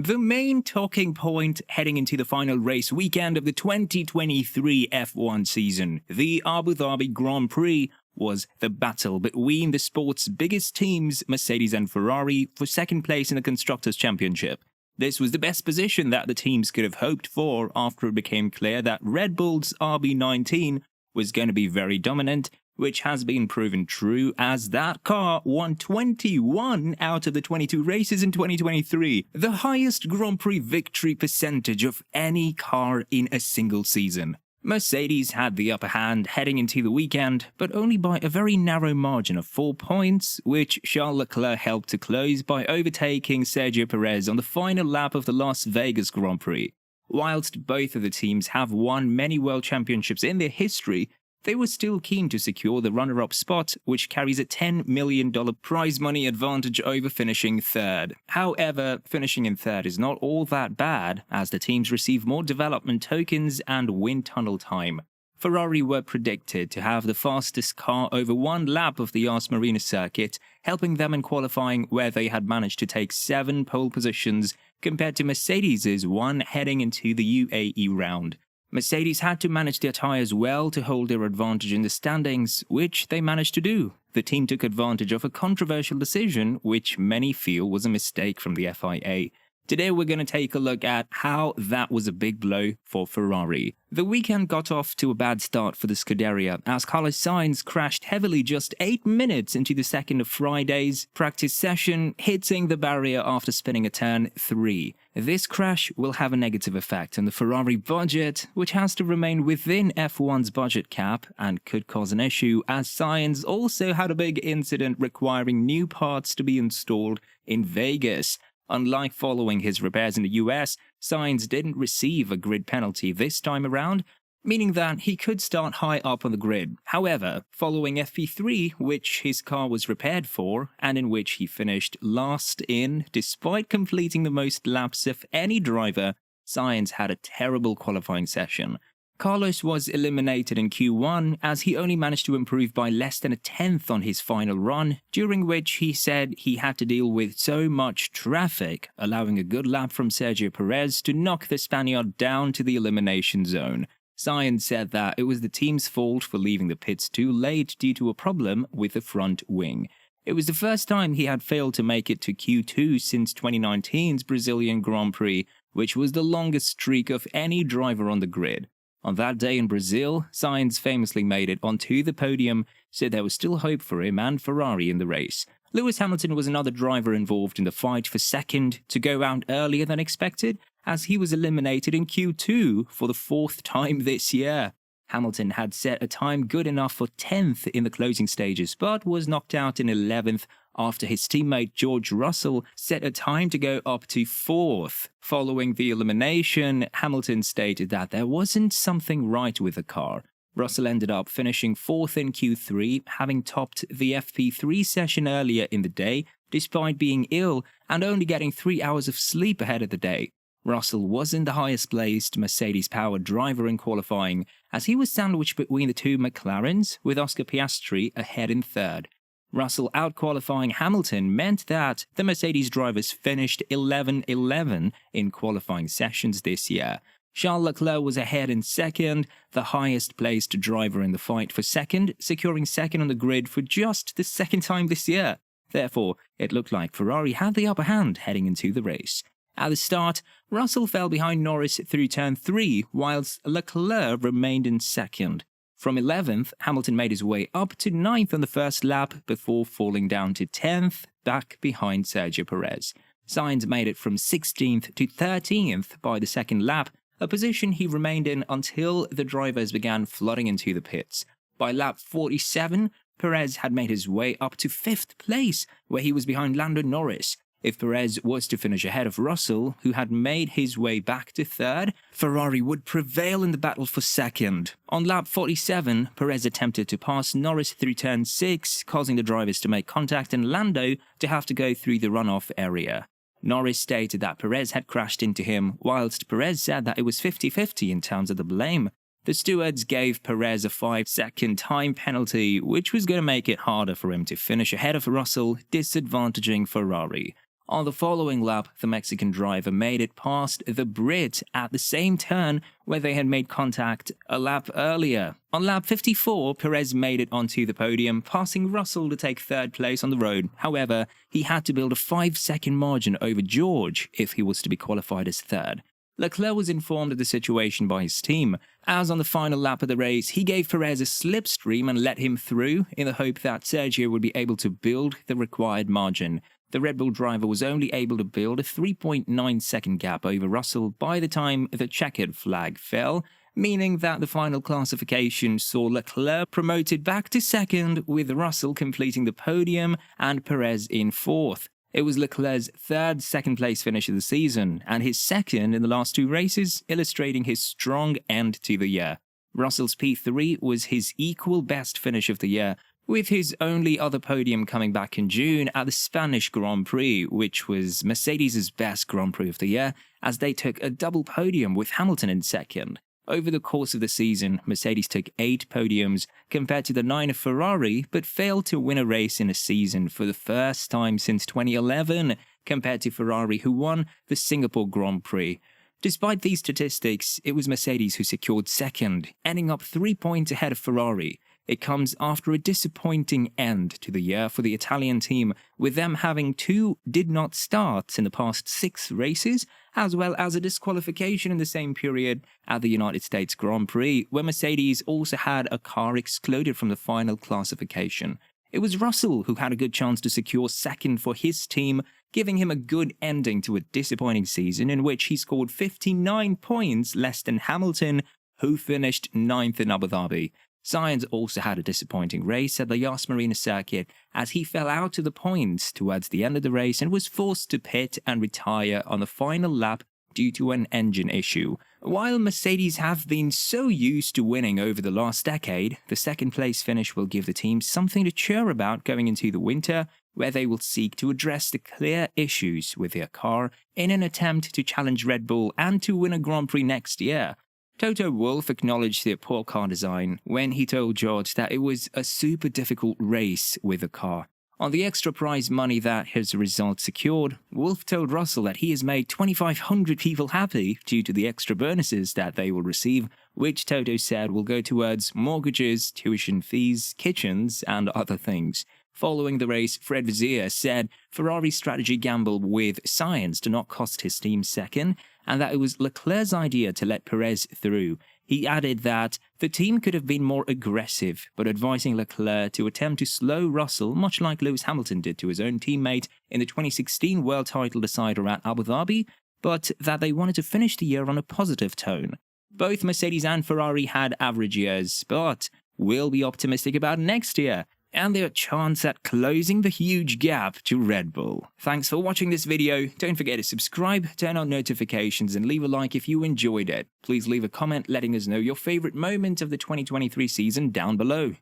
The main talking point heading into the final race weekend of the 2023 F1 season, the Abu Dhabi Grand Prix, was the battle between the sport's biggest teams, Mercedes and Ferrari, for second place in the Constructors' Championship. This was the best position that the teams could have hoped for after it became clear that Red Bull's RB19 was going to be very dominant, which has been proven true as that car won 21 out of the 22 races in 2023, the highest Grand Prix victory percentage of any car in a single season. Mercedes had the upper hand heading into the weekend, but only by a very narrow margin of 4 points, which Charles Leclerc helped to close by overtaking Sergio Perez on the final lap of the Las Vegas Grand Prix. Whilst both of the teams have won many world championships in their history, they were still keen to secure the runner-up spot, which carries a $10 million prize money advantage over finishing third. However, finishing in third is not all that bad, as the teams receive more development tokens and wind tunnel time. Ferrari were predicted to have the fastest car over one lap of the Yas Marina circuit, helping them in qualifying where they had managed to take 7 pole positions compared to Mercedes' 1 heading into the UAE round. Mercedes had to manage their tyres well to hold their advantage in the standings, which they managed to do. The team took advantage of a controversial decision, which many feel was a mistake from the FIA. Today we're going to take a look at how that was a big blow for Ferrari. The weekend got off to a bad start for the Scuderia, as Carlos Sainz crashed heavily just 8 minutes into the second of Friday's practice session, hitting the barrier after spinning a turn 3. This crash will have a negative effect on the Ferrari budget, which has to remain within F1's budget cap and could cause an issue, as Sainz also had a big incident requiring new parts to be installed in Vegas. Unlike following his repairs in the US, Sainz didn't receive a grid penalty this time around, meaning that he could start high up on the grid. However, following FP3, which his car was repaired for, and in which he finished last in, despite completing the most laps of any driver, Sainz had a terrible qualifying session. Carlos was eliminated in Q1 as he only managed to improve by less than a tenth on his final run, during which he said he had to deal with so much traffic, allowing a good lap from Sergio Perez to knock the Spaniard down to the elimination zone. Sainz said that it was the team's fault for leaving the pits too late due to a problem with the front wing. It was the first time he had failed to make it to Q2 since 2019's Brazilian Grand Prix, which was the longest streak of any driver on the grid. On that day in Brazil, Sainz famously made it onto the podium, so there was still hope for him and Ferrari in the race. Lewis Hamilton was another driver involved in the fight for second to go out earlier than expected, as he was eliminated in Q2 for the 4th time this year. Hamilton had set a time good enough for 10th in the closing stages, but was knocked out in 11th after his teammate George Russell set a time to go up to 4th. Following the elimination, Hamilton stated that there wasn't something right with the car. Russell ended up finishing 4th in Q3, having topped the FP3 session earlier in the day, despite being ill and only getting 3 hours of sleep ahead of the day. Russell wasn't the highest-placed Mercedes-powered driver in qualifying, as he was sandwiched between the two McLarens, with Oscar Piastri ahead in third. Russell out-qualifying Hamilton meant that the Mercedes drivers finished 11-11 in qualifying sessions this year. Charles Leclerc was ahead in second, the highest-placed driver in the fight for second, securing second on the grid for just the second time this year. Therefore, it looked like Ferrari had the upper hand heading into the race. At the start, Russell fell behind Norris through turn 3, whilst Leclerc remained in second. From 11th, Hamilton made his way up to 9th on the first lap before falling down to 10th, back behind Sergio Perez. Sainz made it from 16th to 13th by the second lap, a position he remained in until the drivers began flooding into the pits. By lap 47, Perez had made his way up to 5th place, where he was behind Lando Norris. If Perez was to finish ahead of Russell, who had made his way back to 3rd, Ferrari would prevail in the battle for 2nd. On lap 47, Perez attempted to pass Norris through turn 6, causing the drivers to make contact and Lando to have to go through the runoff area. Norris stated that Perez had crashed into him, whilst Perez said that it was 50-50 in terms of the blame. The stewards gave Perez a 5-second time penalty, which was going to make it harder for him to finish ahead of Russell, disadvantaging Ferrari. On the following lap, the Mexican driver made it past the Brit at the same turn where they had made contact a lap earlier. On lap 54, Perez made it onto the podium, passing Russell to take third place on the road. However, he had to build a 5-second margin over George if he was to be qualified as third. Leclerc was informed of the situation by his team, as on the final lap of the race, he gave Perez a slipstream and let him through in the hope that Sergio would be able to build the required margin. The Red Bull driver was only able to build a 3.9-second gap over Russell by the time the checkered flag fell, meaning that the final classification saw Leclerc promoted back to second, with Russell completing the podium and Perez in fourth. It was Leclerc's third second-place finish of the season, and his second in the last 2 races, illustrating his strong end to the year. Russell's P3 was his equal best finish of the year, with his only other podium coming back in June at the Spanish Grand Prix, which was Mercedes' best Grand Prix of the year, as they took a double podium with Hamilton in second. Over the course of the season, Mercedes took 8 podiums compared to the 9 of Ferrari, but failed to win a race in a season for the first time since 2011, compared to Ferrari, who won the Singapore Grand Prix. Despite these statistics, it was Mercedes who secured second, ending up 3 points ahead of Ferrari. It comes after a disappointing end to the year for the Italian team, with them having 2 did not starts in the past 6 races, as well as a disqualification in the same period at the United States Grand Prix, where Mercedes also had a car excluded from the final classification. It was Russell who had a good chance to secure second for his team, giving him a good ending to a disappointing season in which he scored 59 points less than Hamilton, who finished 9th in Abu Dhabi. Sainz also had a disappointing race at the Yas Marina circuit, as he fell out of the points towards the end of the race and was forced to pit and retire on the final lap due to an engine issue. While Mercedes have been so used to winning over the last decade, the second-place finish will give the team something to cheer about going into the winter, where they will seek to address the clear issues with their car in an attempt to challenge Red Bull and to win a Grand Prix next year. Toto Wolff acknowledged their poor car design when he told George that it was a super difficult race with the car. On the extra prize money that his result secured, Wolff told Russell that he has made 2,500 people happy due to the extra bonuses that they will receive, which Toto said will go towards mortgages, tuition fees, kitchens, and other things. Following the race, Fred Vasseur said Ferrari's strategy gambled with Sainz to not cost his team second, and that it was Leclerc's idea to let Perez through. He added that the team could have been more aggressive, but advising Leclerc to attempt to slow Russell, much like Lewis Hamilton did to his own teammate in the 2016 World Title decider at Abu Dhabi, but that they wanted to finish the year on a positive tone. Both Mercedes and Ferrari had average years, but we'll be optimistic about next year and their chance at closing the huge gap to Red Bull. Thanks for watching this video. Don't forget to subscribe, turn on notifications, and leave a like if you enjoyed it. Please leave a comment letting us know your favorite moment of the 2023 season down below.